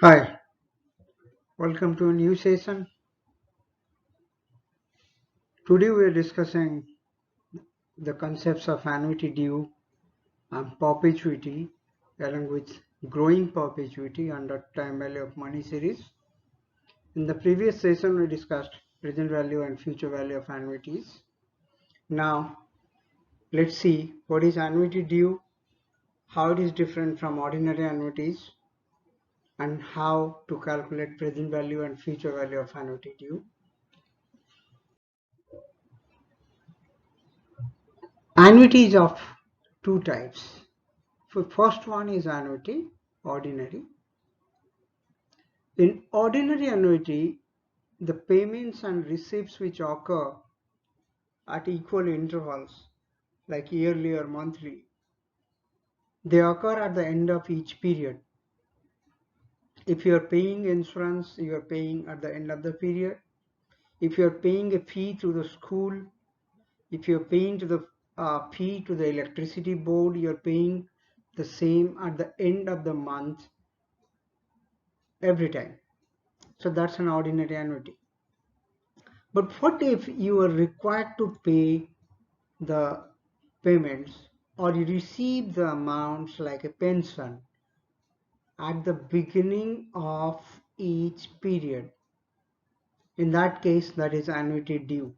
Hi, welcome to a new session. Today we are discussing the concepts of annuity due and perpetuity along with growing perpetuity under time value of money series. In the previous session we discussed present value and future value of annuities. Now let's see what is annuity due, how it is different from ordinary annuities, and how to calculate present value and future value of annuity due. Annuity is of two types. So first one is annuity, ordinary. In ordinary annuity, the payments and receipts which occur at equal intervals, like yearly or monthly, they occur at the end of each period. If you are paying insurance, you are paying at the end of the period. If you are paying a fee to the school, if you are paying to the fee to the electricity board, you are paying the same at the end of the month every time. So that's an ordinary annuity. But what if you are required to pay the payments or you receive the amounts like a pension at the beginning of each period? In that case, that is annuity due.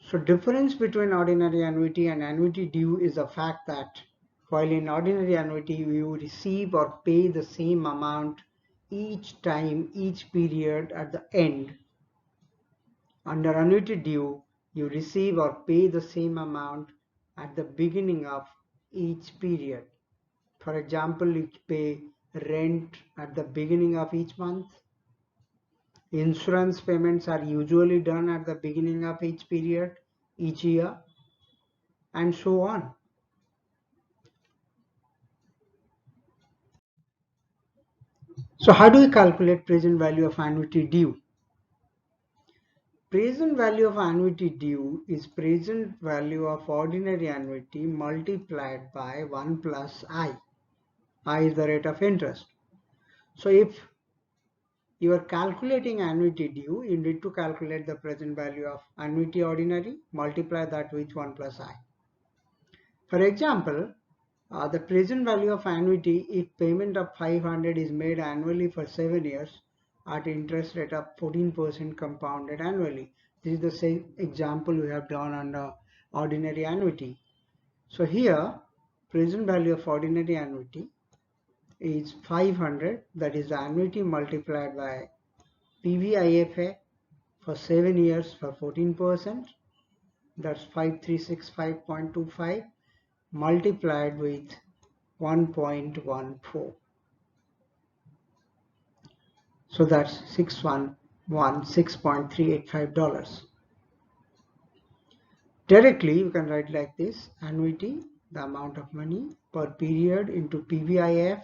So difference between ordinary annuity and annuity due is the fact that while in ordinary annuity you receive or pay the same amount each time, each period at the end, under annuity due, you receive or pay the same amount at the beginning of each period. For example, you pay rent at the beginning of each month. Insurance payments are usually done at the beginning of each period, each year, and so on. So how do we calculate present value of annuity due? Present value of annuity due is present value of ordinary annuity multiplied by 1 plus I. I is the rate of interest. So if you are calculating annuity due, you need to calculate the present value of annuity ordinary, multiply that with 1 plus I. For example, the present value of annuity if payment of 500 is made annually for 7 years at interest rate of 14% compounded annually. This is the same example we have done under ordinary annuity. So here present value of ordinary annuity is 500, that is the annuity multiplied by PVIFA for 7 years for 14%, that's 5365.25 multiplied with 1.14. So that's $616.385. Directly you can write like this: annuity, the amount of money per period, into PVIF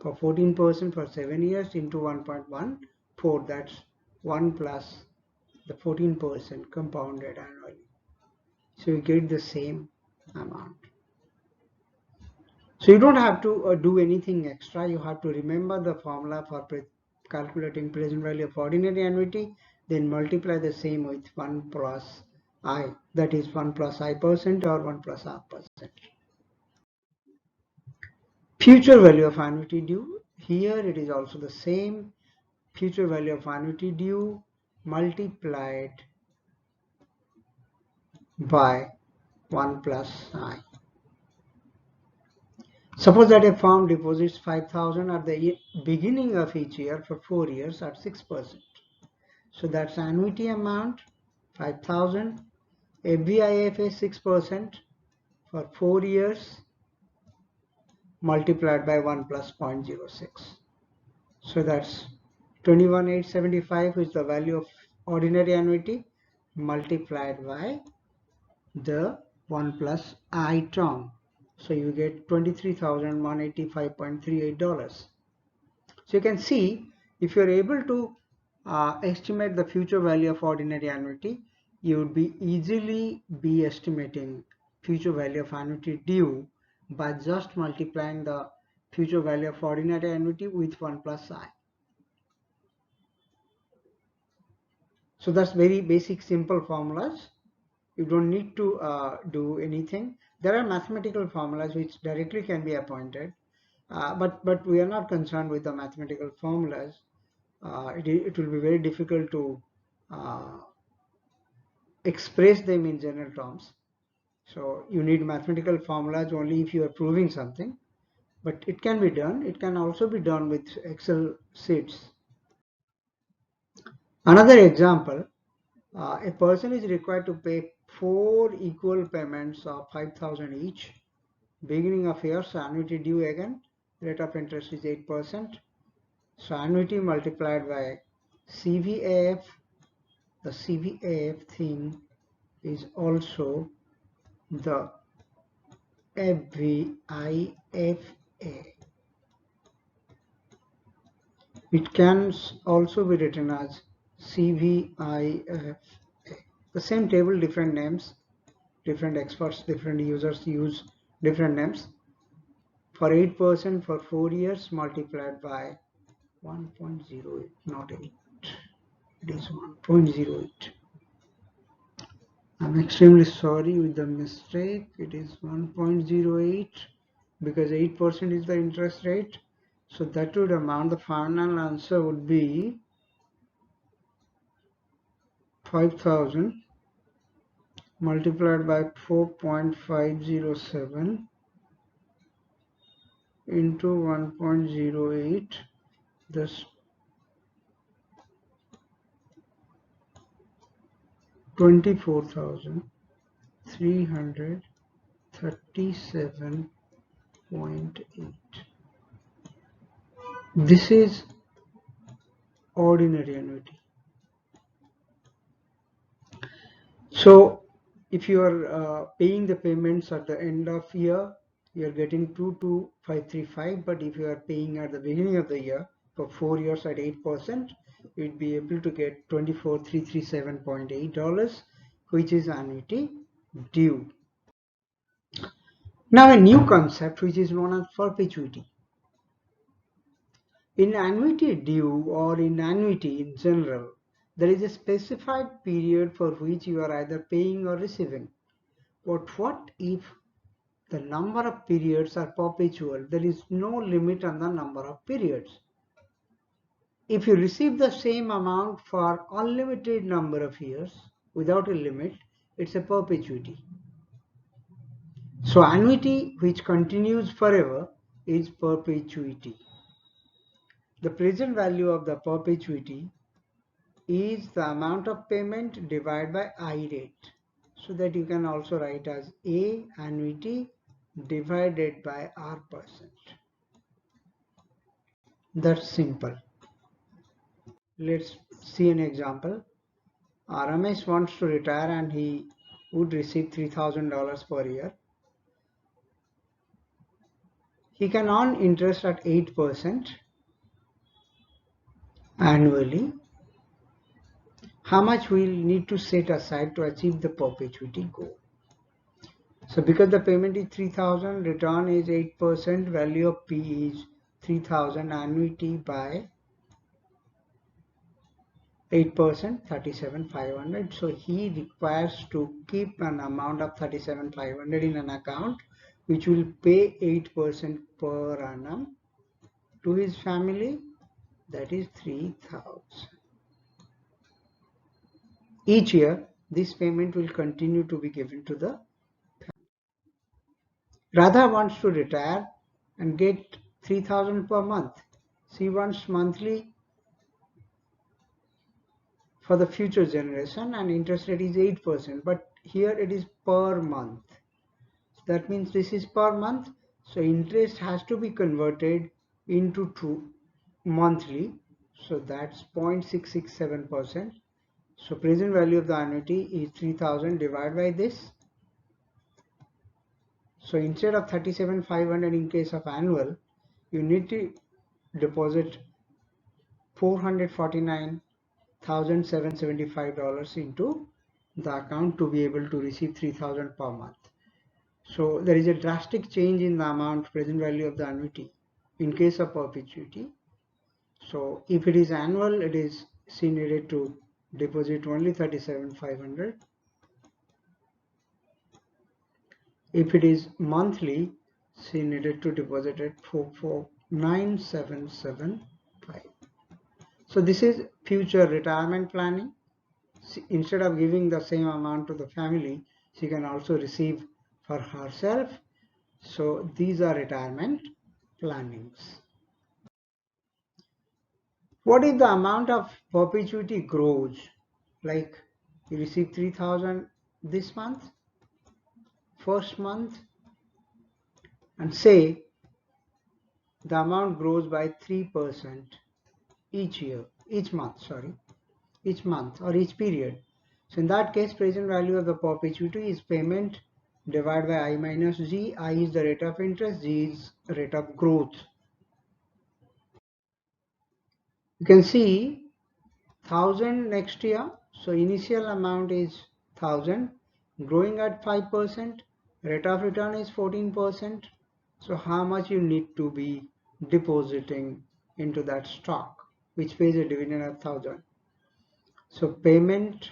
for 14% for 7 years into 1.14, that's 1 plus the 14% compounded annually. So you get the same amount. So you don't have to do anything extra. You have to remember the formula for calculating present value of ordinary annuity, then multiply the same with 1 plus I, that is 1 plus I percent or 1 plus R percent. Future value of annuity due, here it is also the same. Future value of annuity due multiplied by 1 plus I. Suppose that a firm deposits 5,000 at the beginning of each year for 4 years at 6%. So that's annuity amount 5,000, FVIFA 6% for 4 years multiplied by 1 plus 0.06. So that's 21,875 is the value of ordinary annuity multiplied by the 1 plus I term. So you get $23,185.38. So you can see, if you are able to estimate the future value of ordinary annuity, you would be easily be estimating future value of annuity due by just multiplying the future value of ordinary annuity with 1 plus I. So that's very basic simple formulas. You don't need to do anything. There are mathematical formulas which directly can be appointed, but we are not concerned with the mathematical formulas. It will be very difficult to express them in general terms. So you need mathematical formulas only if you are proving something, but it can be done. It can also be done with Excel sheets. Another example, a person is required to pay 4 equal payments of 5,000 each. Beginning of year, so annuity due again, rate of interest is 8%. So annuity multiplied by CVAF, the CVAF thing is also the FVIFA. It can also be written as CVIFA. The same table, different names, different experts, different users use different names. For 8% for 4 years multiplied by 1.08, not 8. It is 1.08. I'm extremely sorry with the mistake. It is 1.08 because 8% is the interest rate. So that would amount, the final answer would be 5,000 multiplied by 4.507 into 1.08. Thus 24,337.8. This is ordinary annuity. So if you are paying the payments at the end of year, you are getting 22,535, but if you are paying at the beginning of the year for 4 years at 8%, you'd be able to get $24,337.8, which is annuity due. Now a new concept which is known as perpetuity. In annuity due or in annuity in general, there is a specified period for which you are either paying or receiving. But what if the number of periods are perpetual? There is no limit on the number of periods. If you receive the same amount for unlimited number of years without a limit, it's a perpetuity. So annuity which continues forever is perpetuity. The present value of the perpetuity is the amount of payment divided by I rate. So that you can also write as A annuity divided by R%. That's simple. Let's see an example. Ramesh wants to retire and he would receive $3,000 per year. He can earn interest at 8% annually. How much will need to set aside to achieve the perpetuity goal? So because the payment is 3,000, return is 8%, value of P is 3,000, annuity by 8%, 37,500. So he requires to keep an amount of 37,500 in an account which will pay 8% per annum to his family, that is 3,000. Each year this payment will continue to be given to the family. Radha wants to retire and get 3,000 per month. She wants monthly for the future generation and interest rate is 8%, but here it is per month. That means this is per month, so interest has to be converted into monthly, so that's 0.667%. So present value of the annuity is 3,000 divided by this. So instead of 37,500 in case of annual, you need to deposit $449,775 into the account to be able to receive 3,000 per month. So there is a drastic change in the amount present value of the annuity in case of perpetuity. So if it is annual, it is she needed to deposit only 37,500. If it is monthly, she needed to deposit at 449,775. So this is future retirement planning. Instead of giving the same amount to the family, she can also receive for herself. So these are retirement plannings. What if the amount of perpetuity grows? Like you receive 3,000 this month, first month, and say the amount grows by 3% each month or each period. So in that case, present value of the perpetuity is payment divided by I minus G. I is the rate of interest, G is rate of growth. You can see 1,000 next year. So initial amount is 1,000, growing at 5%. Rate of return is 14%. So how much you need to be depositing into that stock, which pays a dividend of 1,000. So payment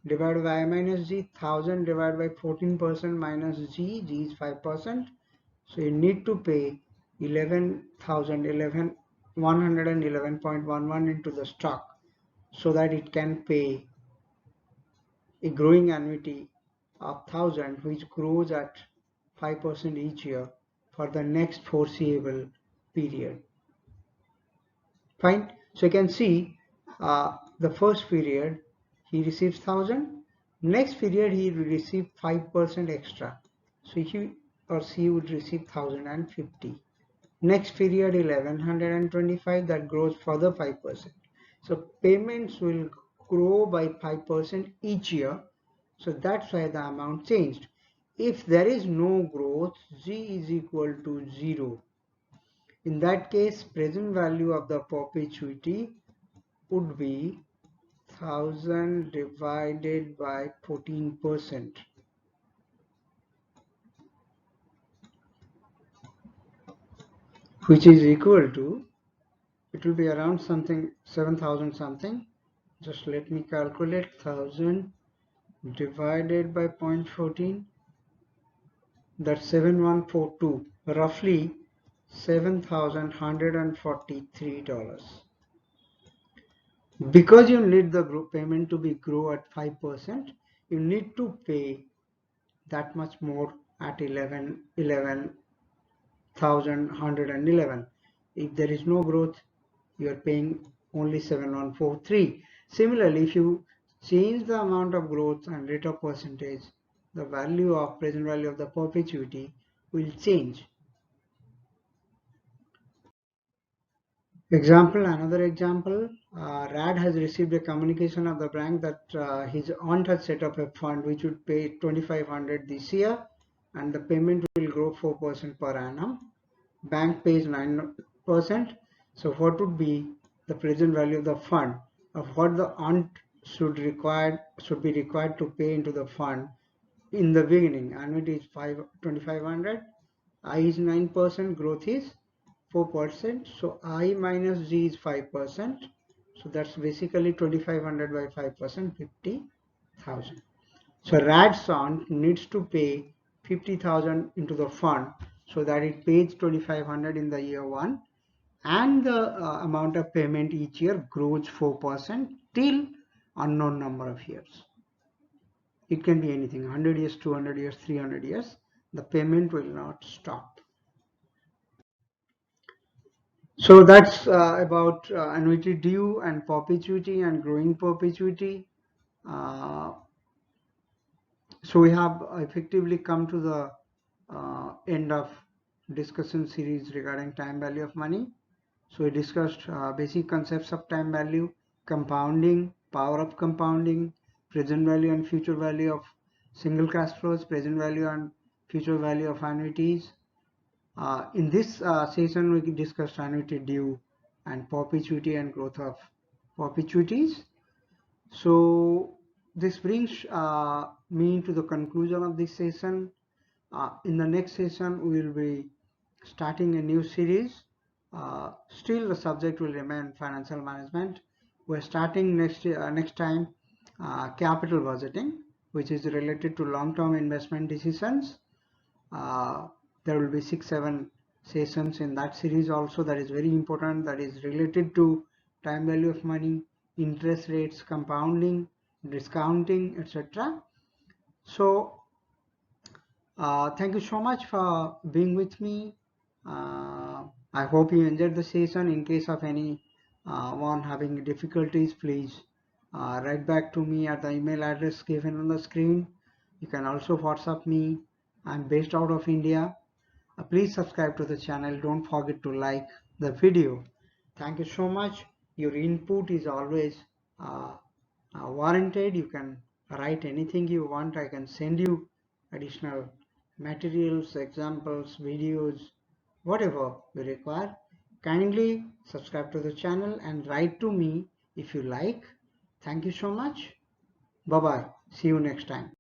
divided by I minus G, 1,000 divided by 14% minus G is 5%. So you need to pay 111.11 into the stock so that it can pay a growing annuity of 1,000, which grows at 5% each year for the next foreseeable period. Fine. So you can see the first period he receives 1,000. Next period he will receive 5% extra. So he or she would receive 1,050. Next period 1,125, that grows further 5%. So payments will grow by 5% each year. So that's why the amount changed. If there is no growth, G is equal to 0. In that case, present value of the perpetuity would be 1,000 divided by 14%, which is equal to, it will be around something 7,000 something. Just let me calculate. 1,000 divided by 0.14, that's 7,142, roughly $7,143. Because you need the group payment to be grow at 5%, you need to pay that much more at 11,111. If there is no growth, you are paying only 7,143. Similarly, if you change the amount of growth and rate of percentage, the value of present value of the perpetuity will change. Another example, Rad has received a communication of the bank that his aunt has set up a fund which would pay 2,500 this year, and the payment will grow 4% per annum. Bank pays 9%. So what would be the present value of the fund of what the aunt should be required to pay into the fund in the beginning? Annuity is 2,500. I is 9%, growth is 4%. So I minus G is 5%. So that's basically 2,500 by 5%, 50,000. So Rad's aunt needs to pay 50,000 into the fund so that it pays 2,500 in the year 1, and the amount of payment each year grows 4% till unknown number of years. It can be anything, 100 years, 200 years, 300 years. The payment will not stop. So that's about annuity due and perpetuity and growing perpetuity. So we have effectively come to the end of discussion series regarding time value of money. So we discussed basic concepts of time value, compounding, power of compounding, present value and future value of single cash flows, present value and future value of annuities. In this session, we discussed annuity due and perpetuity and growth of perpetuities. So this brings me to the conclusion of this session. In the next session, we will be starting a new series Still the subject will remain financial management. We're starting next time capital budgeting, which is related to long-term investment decisions. There will be 6-7 sessions in that series also, that is very important, that is related to time value of money, interest rates, compounding, discounting, etc. So thank you so much for being with me. I hope you enjoyed the session. In case of any one having difficulties, please write back to me at the email address given on the screen. You can also WhatsApp me. I'm based out of India. Please subscribe to the channel. Don't forget to like the video. Thank you so much. Your input is always uh, warranted. You can write anything you want. I can send you additional materials, examples, videos, whatever you require. Kindly subscribe to the channel and write to me if you like. Thank you so much. Bye bye. See you next time.